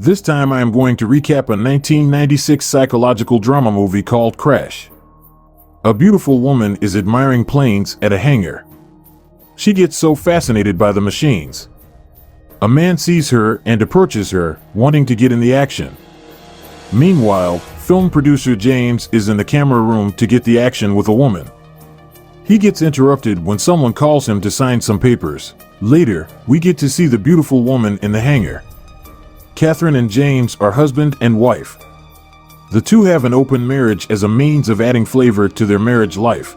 This time I am going to recap a 1996 psychological drama movie called Crash. A beautiful woman is admiring planes at a hangar. She gets so fascinated by the machines. A man sees her and approaches her, wanting to get in the action. Meanwhile, film producer James is in the camera room to get the action with a woman. He gets interrupted when someone calls him to sign some papers. Later, we get to see the beautiful woman in the hangar. Catherine and James are husband and wife. The two have an open marriage as a means of adding flavor to their marriage life.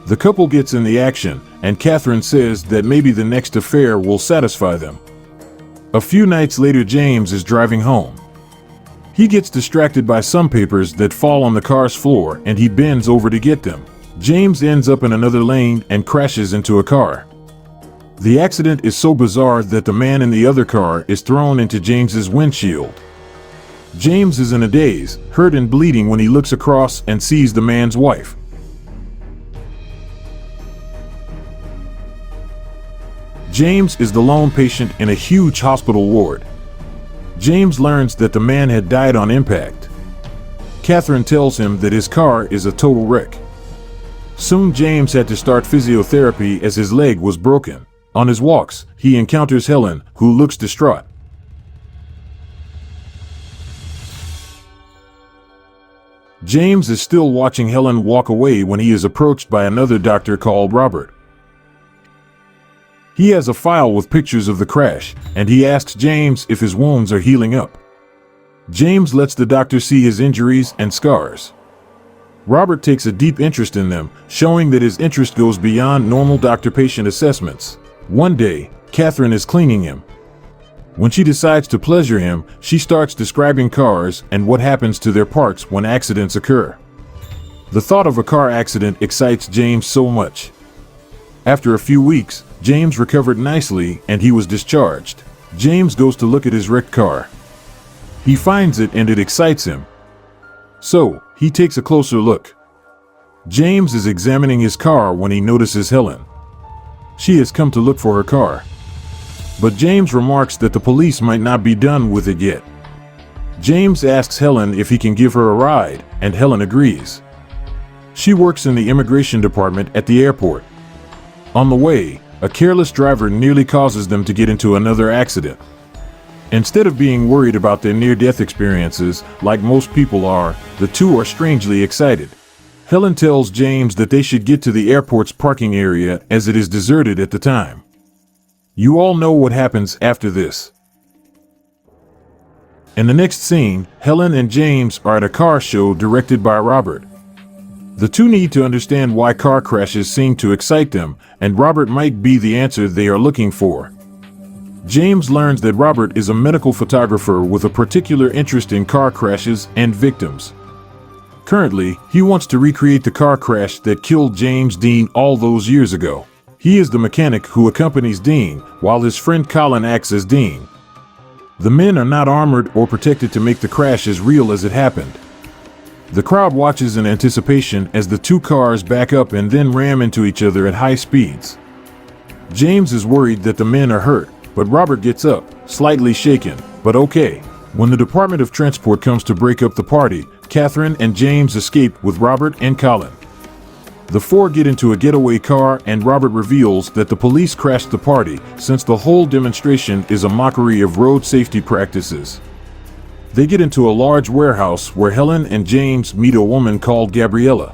The couple gets in the action, and Catherine says that maybe the next affair will satisfy them. A few nights later, James is driving home. He gets distracted by some papers that fall on the car's floor and he bends over to get them. James ends up in another lane and crashes into a car. The accident is so bizarre that the man in the other car is thrown into James's windshield. James is in a daze, hurt and bleeding when he looks across and sees the man's wife. James is the lone patient in a huge hospital ward. James learns that the man had died on impact. Catherine tells him that his car is a total wreck. Soon James had to start physiotherapy as his leg was broken. On his walks, he encounters Helen, who looks distraught. James is still watching Helen walk away when he is approached by another doctor called Robert. He has a file with pictures of the crash, and he asks James if his wounds are healing up. James lets the doctor see his injuries and scars. Robert takes a deep interest in them, showing that his interest goes beyond normal doctor-patient assessments. One day, Catherine is cleaning him. When she decides to pleasure him, she starts describing cars and what happens to their parts when accidents occur. The thought of a car accident excites James so much. After a few weeks, James recovered nicely and he was discharged. James goes to look at his wrecked car. He finds it and it excites him. So, he takes a closer look. James is examining his car when he notices Helen. She has come to look for her car. But James remarks that the police might not be done with it yet. James asks Helen if he can give her a ride, and Helen agrees. She works in the immigration department at the airport. On the way, a careless driver nearly causes them to get into another accident. Instead of being worried about their near-death experiences, like most people are, the two are strangely excited. Helen tells James that they should get to the airport's parking area as it is deserted at the time. You all know what happens after this. In the next scene, Helen and James are at a car show directed by Robert. The two need to understand why car crashes seem to excite them, and Robert might be the answer they are looking for. James learns that Robert is a medical photographer with a particular interest in car crashes and victims. Currently, he wants to recreate the car crash that killed James Dean all those years ago. He is the mechanic who accompanies Dean, while his friend Colin acts as Dean. The men are not armored or protected to make the crash as real as it happened. The crowd watches in anticipation as the two cars back up and then ram into each other at high speeds. James is worried that the men are hurt, but Robert gets up, slightly shaken, but okay. When the Department of Transport comes to break up the party, Catherine and James escape with Robert and Colin. The four get into a getaway car and Robert reveals that the police crashed the party since the whole demonstration is a mockery of road safety practices. They get into a large warehouse where Helen and James meet a woman called Gabriella.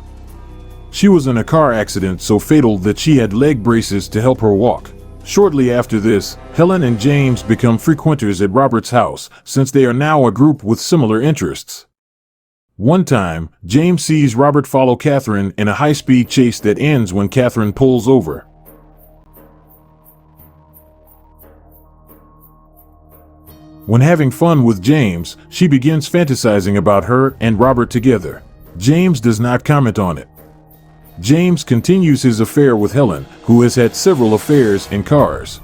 She was in a car accident so fatal that she had leg braces to help her walk. Shortly after this, Helen and James become frequenters at Robert's house since they are now a group with similar interests. One time, James sees Robert follow Catherine in a high-speed chase that ends when Catherine pulls over. When having fun with James, she begins fantasizing about her and Robert together. James does not comment on it. James continues his affair with Helen, who has had several affairs in cars.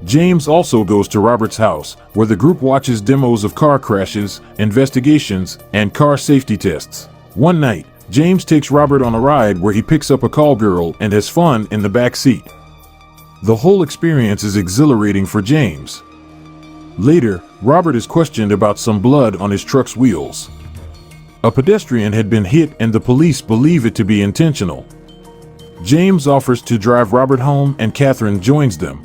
James also goes to Robert's house, where the group watches demos of car crashes, investigations, and car safety tests. One night, James takes Robert on a ride where he picks up a call girl and has fun in the back seat. The whole experience is exhilarating for James. Later, Robert is questioned about some blood on his truck's wheels. A pedestrian had been hit and the police believe it to be intentional. James offers to drive Robert home and Catherine joins them.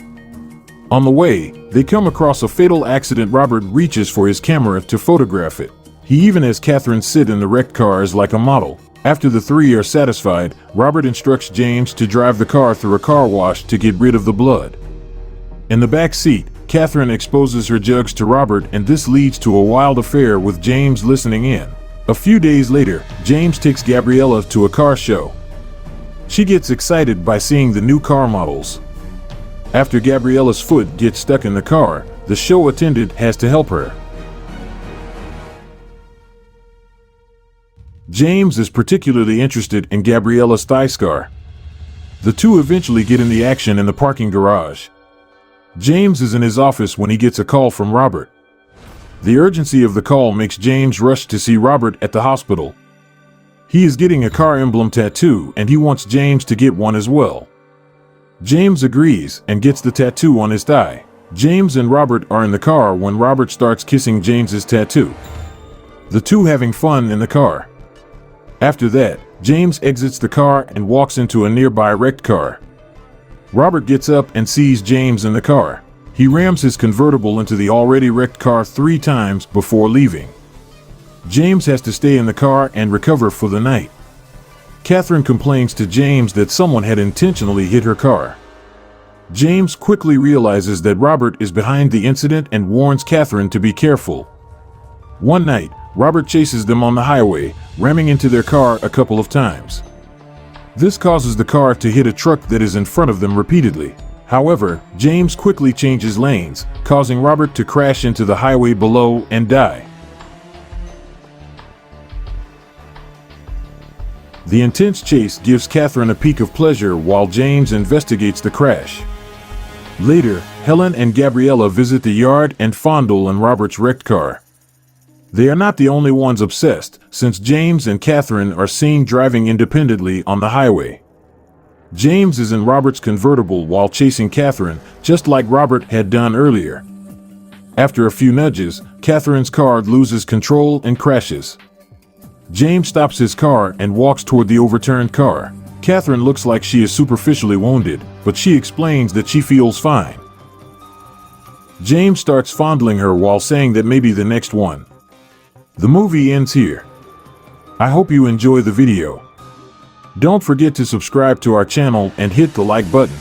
On the way, they come across a fatal accident. Robert reaches for his camera to photograph it. He even has Catherine sit in the wrecked car as like a model. After the three are satisfied, Robert instructs James to drive the car through a car wash to get rid of the blood. In the back seat, Catherine exposes her jugs to Robert and this leads to a wild affair with James listening in. A few days later, James takes Gabriella to a car show. She gets excited by seeing the new car models. After Gabriella's foot gets stuck in the car, the show attendant has to help her. James is particularly interested in Gabriella's thigh scar. The two eventually get in the action in the parking garage. James is in his office when he gets a call from Robert. The urgency of the call makes James rush to see Robert at the hospital. He is getting a car emblem tattoo and he wants James to get one as well. James agrees and gets the tattoo on his thigh. James and Robert are in the car when Robert starts kissing James's tattoo. The two having fun in the car. After that, James exits the car and walks into a nearby wrecked car. Robert gets up and sees James in the car. He rams his convertible into the already wrecked car 3 times before leaving. James has to stay in the car and recover for the night. Catherine complains to James that someone had intentionally hit her car. James quickly realizes that Robert is behind the incident and warns Catherine to be careful. One night, Robert chases them on the highway, ramming into their car a couple of times. This causes the car to hit a truck that is in front of them repeatedly. However, James quickly changes lanes, causing Robert to crash into the highway below and die. The intense chase gives Catherine a peak of pleasure while James investigates the crash. Later, Helen and Gabriella visit the yard and fondle in Robert's wrecked car. They are not the only ones obsessed, since James and Catherine are seen driving independently on the highway. James is in Robert's convertible while chasing Catherine, just like Robert had done earlier. After a few nudges, Catherine's car loses control and crashes. James stops his car and walks toward the overturned car. Catherine looks like she is superficially wounded, but she explains that she feels fine. James starts fondling her while saying that maybe the next one. The movie ends here. I hope you enjoy the video. Don't forget to subscribe to our channel and hit the like button.